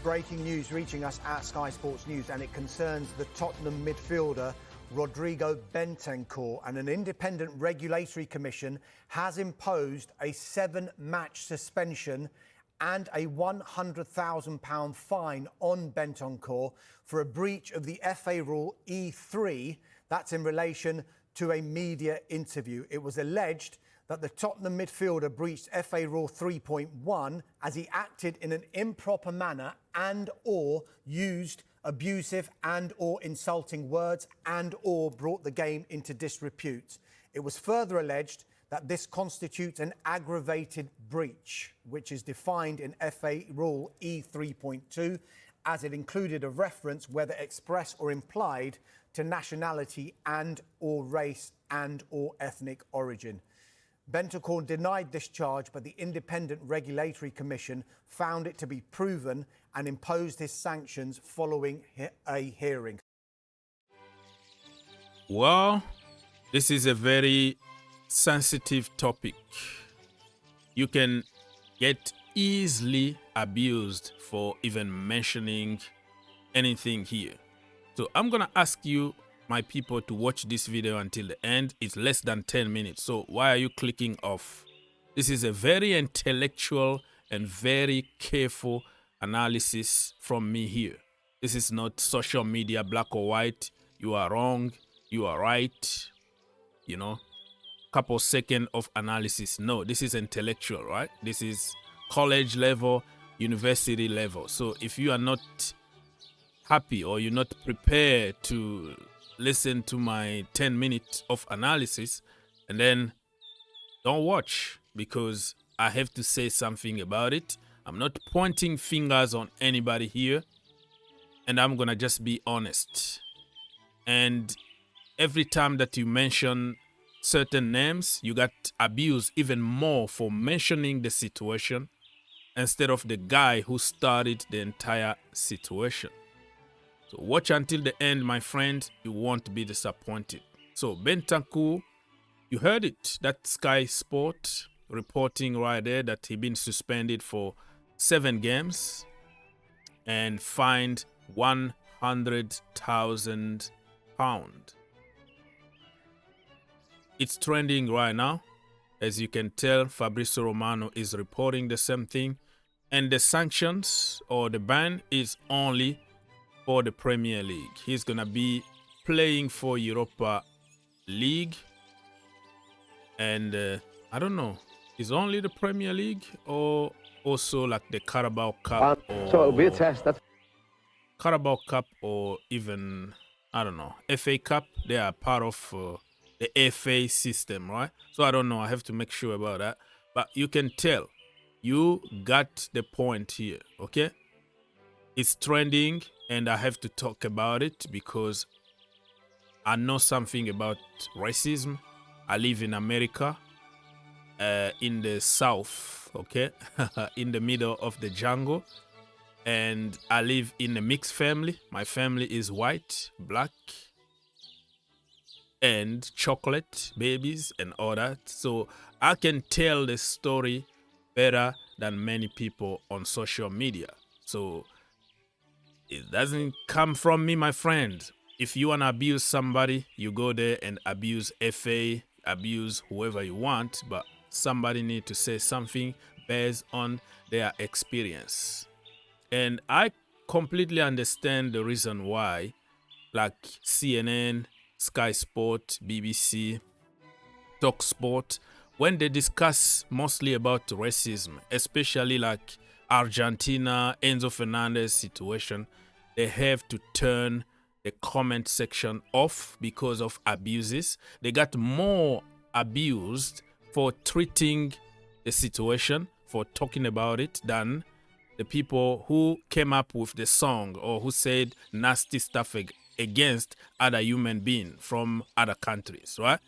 breaking news reaching us at Sky Sports News, and it concerns the Tottenham midfielder Rodrigo Bentancur, and an independent regulatory commission has imposed a 7-match suspension and a £100,000 fine on Bentancur for a breach of the FA Rule E3. That's in relation to a media interview. It was alleged that the Tottenham midfielder breached FA Rule 3.1 as he acted in an improper manner and/or used abusive and/or insulting words and/or brought the game into disrepute. It was further alleged that this constitutes an aggravated breach, which is defined in FA Rule E3.2, as it included a reference, whether express or implied, to nationality and/or race and/or ethnic origin. Bentancur denied this charge, but the Independent Regulatory Commission found it to be proven and imposed his sanctions following a hearing. Well, this is a very sensitive topic. You can get easily abused for even mentioning anything here. So I'm going to ask you, my people, to watch this video until the end. It's less than 10 minutes. So why are you clicking off? This is a very intellectual and very careful analysis from me here. This is not social media, black or white. You are wrong. You are right. You know, couple seconds of analysis. No, this is intellectual, right? This is college level, university level. So if you are not happy or you're not prepared to listen to my 10 minutes of analysis, and then don't watch, because I have to say something about it. I'm not pointing fingers on anybody here, and I'm gonna just be honest. And every time that you mention certain names, you got abused even more for mentioning the situation instead of the guy who started the entire situation. So watch until the end, my friend. You won't be disappointed. So Bentancur, you heard it. That Sky Sport reporting right there that he been suspended for 7 games and fined £100,000. It's trending right now. As you can tell, Fabrizio Romano is reporting the same thing. And the sanctions or the ban is only for the Premier League. He's gonna be playing for Europa League, and I don't know, is only the Premier League or also like the Carabao Cup, so it'll be a test. That's Carabao Cup, or even, I don't know, FA Cup. They are part of the FA system, right? So I don't know, I have to make sure about that, but you can tell you got the point here. Okay, it's trending, and I have to talk about it because I know something about racism. I live in America, in the South, okay, in the middle of the jungle, and I live in a mixed family. My family is white, black, and chocolate babies and all that. So I can tell the story better than many people on social media. So it doesn't come from me, my friend. If you want to abuse somebody, you go there and abuse FA, abuse whoever you want, but somebody need to say something based on their experience. And I completely understand the reason why, like CNN, Sky Sport, BBC, Talk Sport, when they discuss mostly about racism, especially like Argentina, Enzo Fernandez situation, they have to turn the comment section off because of abuses. They got more abused for treating the situation, for talking about it, than the people who came up with the song or who said nasty stuff against other human beings from other countries, right?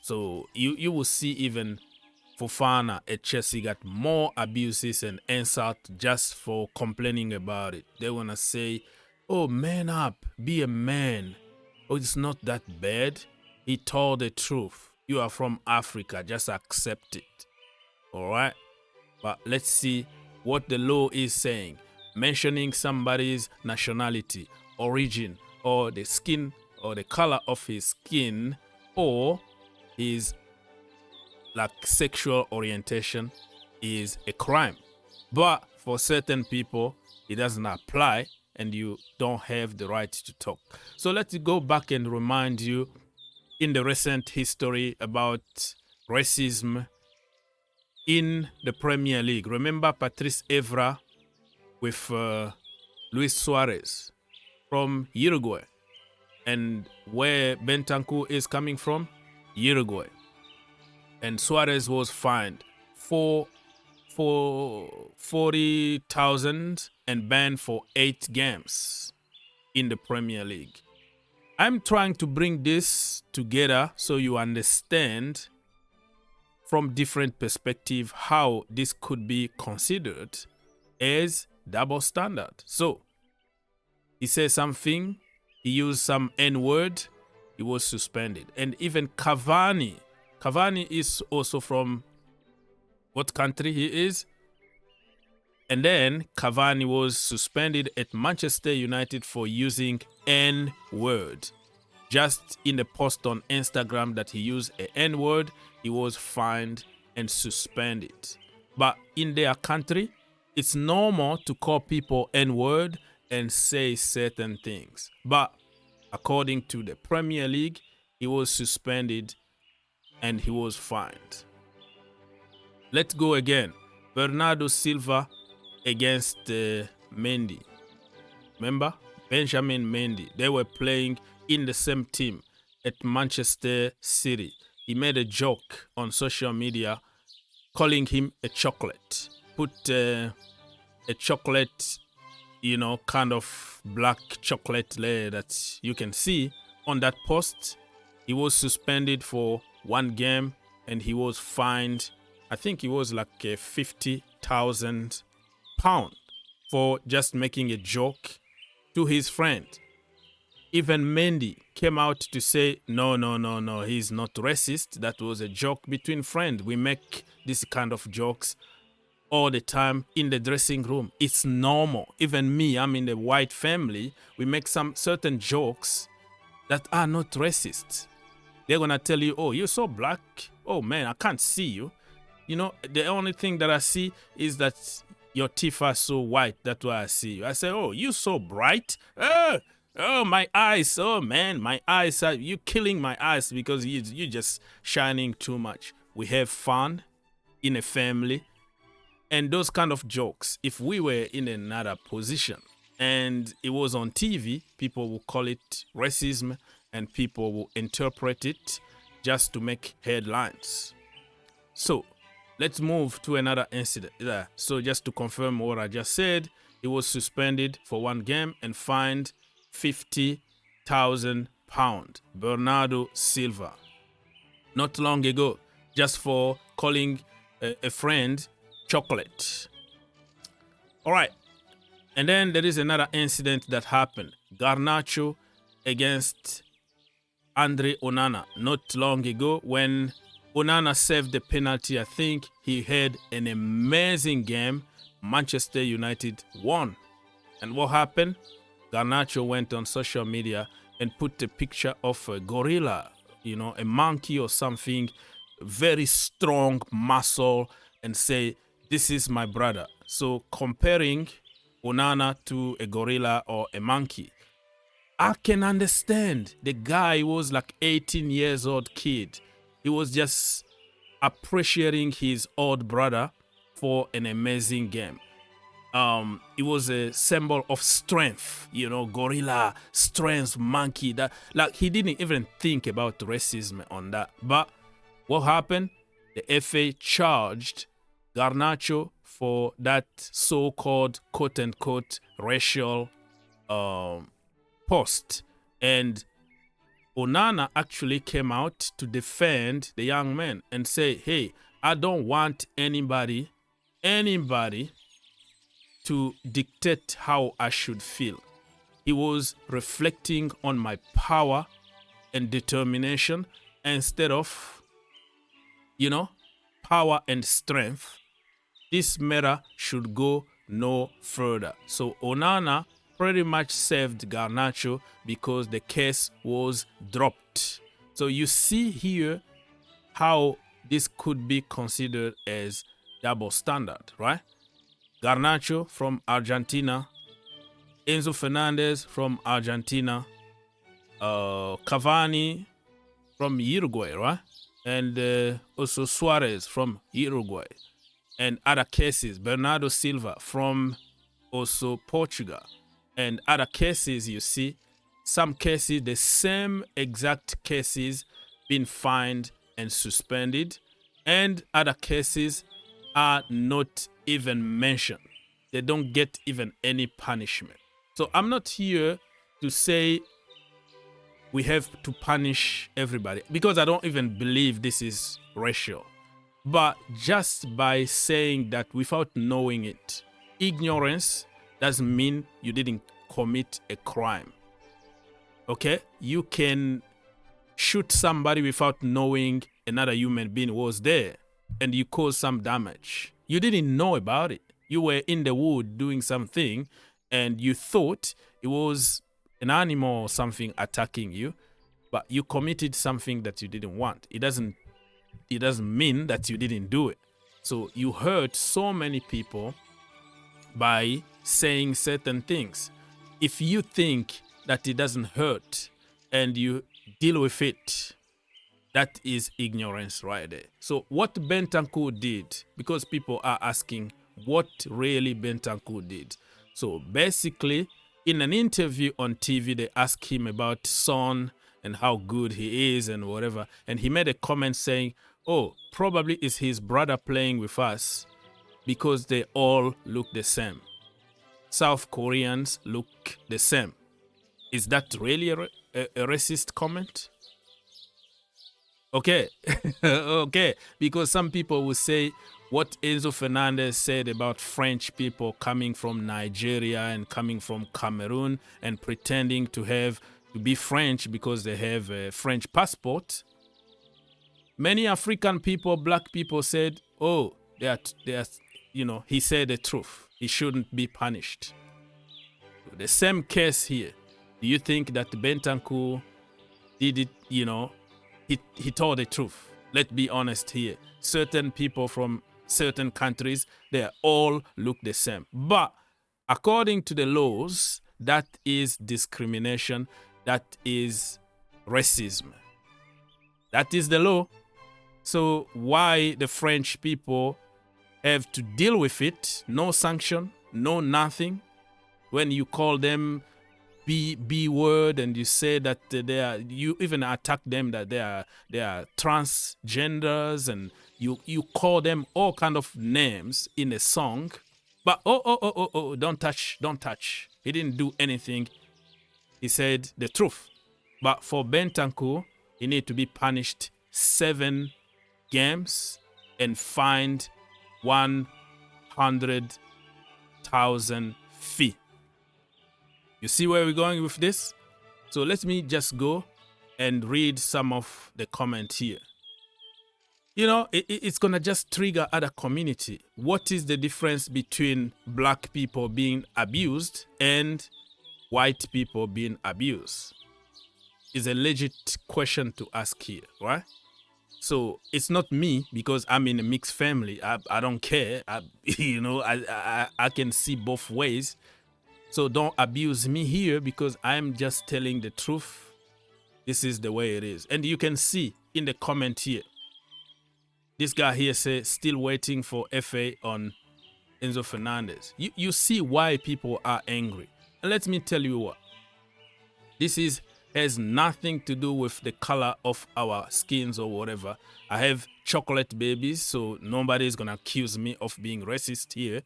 So you will see even Fofana at Chelsea got more abuses and insults just for complaining about it. They want to say, oh, man up, be a man. Oh, it's not that bad. He told the truth. You are from Africa, just accept it. All right? But let's see what the law is saying. mentioning somebody's nationality, origin, or the skin or the color of his skin, or his like sexual orientation is a crime. But for certain people, it doesn't apply and you don't have the right to talk. So let's go back and remind you in the recent history about racism in the Premier League. Remember Patrice Evra with Luis Suarez from Uruguay, and where Bentancur is coming from, Uruguay. And Suarez was fined for 40,000 and banned for 8 games in the Premier League. I'm trying to bring this together so you understand from different perspective how this could be considered as double standard. So he said something, he used some N-word, he was suspended. And even Cavani is also from what country he is? And then Cavani was suspended at Manchester United for using N-word. Just in the post on Instagram that he used an N-word, he was fined and suspended. But in their country, it's normal to call people N-word and say certain things. But according to the Premier League, he was suspended and he was fined. Let's go again. Bernardo Silva against Mendy. Remember? Benjamin Mendy. They were playing in the same team at Manchester City. He made a joke on social media calling him a chocolate. Put a chocolate, kind of black chocolate layer that you can see on that post. He was suspended for 1 game and he was fined, I think it was like £50,000 for just making a joke to his friend. Even Mendy came out to say, no, he's not racist. That was a joke between friends. We make this kind of jokes all the time in the dressing room. It's normal. Even me, I'm in the white family. We make some certain jokes that are not racist. They're going to tell you, oh, you're so black. Oh, man, I can't see you. The only thing that I see is that your teeth are so white. That's why I see you. I say, oh, you're so bright. Oh, my eyes. Oh, man, my eyes. You're killing my eyes because you're just shining too much. We have fun in a family. And those kind of jokes, if we were in another position and it was on TV, people will call it racism and people will interpret it just to make headlines. So let's move to another incident there. So just to confirm what I just said, he was suspended for 1 game and fined £50,000. Bernardo Silva. Not long ago, just for calling a friend chocolate. All right. And then there is another incident that happened. Garnacho against Andre Onana. Not long ago when Onana saved the penalty, I think he had an amazing game. Manchester United won. And what happened? Garnacho went on social media and put a picture of a gorilla, a monkey or something, very strong muscle, and say, this is my brother. So comparing Onana to a gorilla or a monkey, I can understand. The guy was like 18 years old kid. He was just appreciating his old brother for an amazing game. It was a symbol of strength, gorilla, strength, monkey. That like he didn't even think about racism on that. But what happened? The FA charged Garnacho for that so-called quote-unquote racial post, and Onana actually came out to defend the young man and say, hey, I don't want anybody to dictate how I should feel. He was reflecting on my power and determination instead of, power and strength. This matter should go no further. So Onana pretty much saved Garnacho because the case was dropped. So you see here how this could be considered as double standard, right? Garnacho from Argentina, Enzo Fernandez from Argentina, Cavani from Uruguay, right? And also Suarez from Uruguay. And other cases, Bernardo Silva from also Portugal. And other cases, you see, some cases, the same exact cases been fined and suspended, and other cases are not even mentioned. They don't get even any punishment. So I'm not here to say we have to punish everybody, because I don't even believe this is racial. But just by saying that without knowing it, ignorance doesn't mean you didn't commit a crime. Okay? You can shoot somebody without knowing another human being was there, and you cause some damage. You didn't know about it. You were in the wood doing something, and you thought it was an animal or something attacking you, but you committed something that you didn't want. It doesn't mean that you didn't do it. So you hurt so many people by saying certain things. If you think that it doesn't hurt and you deal with it, that is ignorance right there. So what Bentancur did, because people are asking what really Bentancur did. So basically, in an interview on TV, they asked him about Son and how good he is and whatever. And he made a comment saying, oh, probably it's his brother playing with us because they all look the same. South Koreans look the same. Is that really a racist comment? Okay. Okay. Because some people will say what Enzo Fernandez said about French people coming from Nigeria and coming from Cameroon and pretending to be French because they have a French passport. Many African people, black people said, oh, they are, he said the truth. He shouldn't be punished. The same case here. Do you think that Bentancur did it, he told the truth? Let's be honest here. Certain people from certain countries, they all look the same. But according to the laws, that is discrimination. That is racism. That is the law. So why the French people have to deal with it? No sanction, no nothing. When you call them B word and you say that you even attack them that they are transgenders, and you call them all kind of names in a song. But don't touch. He didn't do anything. He said the truth. But for Bentancur, he need to be punished 7 games and fined 100,000 fee. You see where we're going with this? So let me just go and read some of the comments here. It's going to just trigger other community. What is the difference between black people being abused and white people being abused? Is a legit question to ask here, right? So it's not me because I'm in a mixed family. I don't care. I can see both ways. So don't abuse me here because I'm just telling the truth. This is the way it is. And you can see in the comment here, this guy here says, still waiting for FA on Enzo Fernandez. You see why people are angry. And let me tell you what. This has nothing to do with the color of our skins or whatever. I have chocolate babies, so nobody's going to accuse me of being racist here.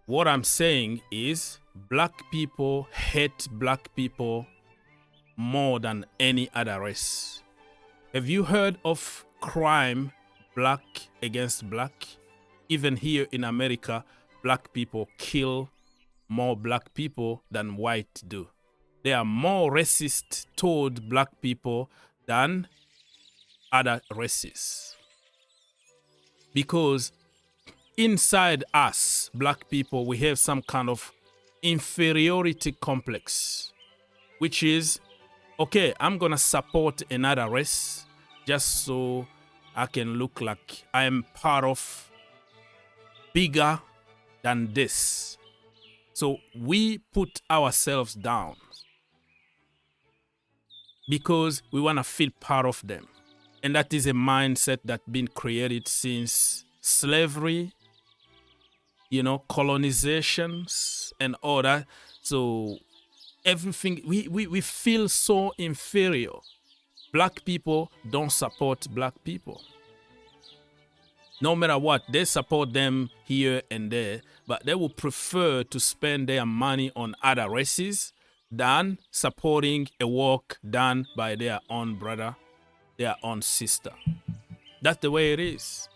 What I'm saying is black people hate black people more than any other race. Have you heard of crime black against black? Even here in America, black people kill more black people than white do. They are more racist toward black people than other races. Because inside us, black people, we have some kind of inferiority complex, which is, okay, I'm gonna support another race just so I can look like I am part of bigger than this. So we put ourselves down because we want to feel part of them. And that is a mindset that's been created since slavery, colonizations and all that. So everything, we feel so inferior. Black people don't support black people. No matter what, they support them here and there, but they will prefer to spend their money on other races than supporting a work done by their own brother, their own sister. That's the way it is.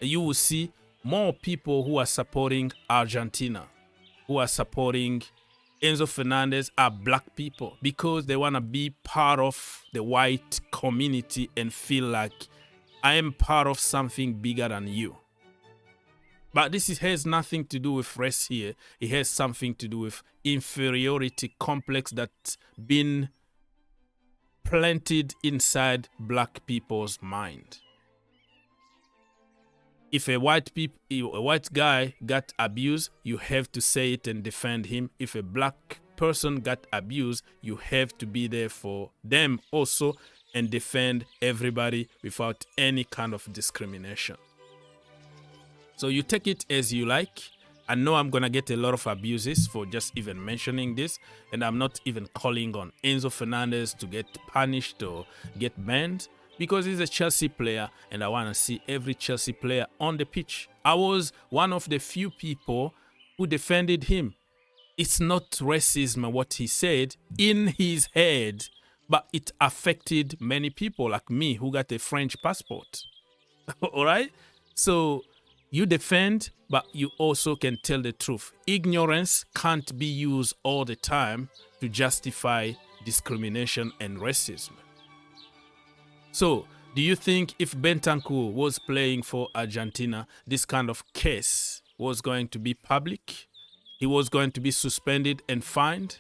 You will see more people who are supporting Argentina, who are supporting Enzo Fernandez are black people because they want to be part of the white community and feel like I am part of something bigger than you. But this has nothing to do with race here. It has something to do with inferiority complex that's been planted inside black people's mind. If a white guy got abused, you have to say it and defend him. If a black person got abused, you have to be there for them also and defend everybody without any kind of discrimination. So you take it as you like. I know I'm going to get a lot of abuses for just even mentioning this, and I'm not even calling on Enzo Fernandez to get punished or get banned because he's a Chelsea player and I want to see every Chelsea player on the pitch. I was one of the few people who defended him. It's not racism what he said in his head, but it affected many people like me who got a French passport. All right? So you defend, but you also can tell the truth. Ignorance can't be used all the time to justify discrimination and racism. So, do you think if Bentancur was playing for Argentina, this kind of case was going to be public? He was going to be suspended and fined?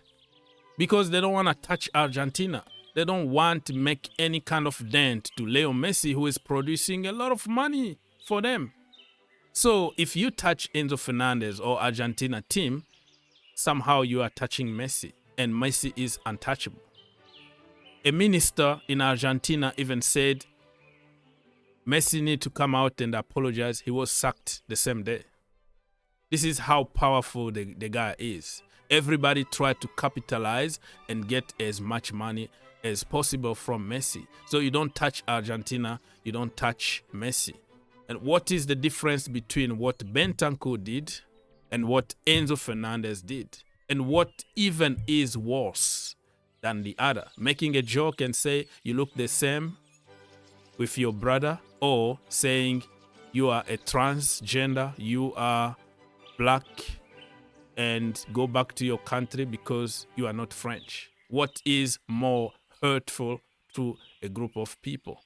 Because they don't want to touch Argentina. They don't want to make any kind of dent to Leo Messi, who is producing a lot of money for them. So if you touch Enzo Fernandez or Argentina team, somehow you are touching Messi, and Messi is untouchable. A minister in Argentina even said Messi need to come out and apologize. He was sacked the same day. This is how powerful the guy is. Everybody tried to capitalize and get as much money as possible from Messi. So you don't touch Argentina, you don't touch Messi. And what is the difference between what Bentancur did and what Enzo Fernandez did? And what even is worse than the other? Making a joke and say you look the same with your brother, or saying you are a transgender, you are black, and go back to your country because you are not French. What is more hurtful to a group of people?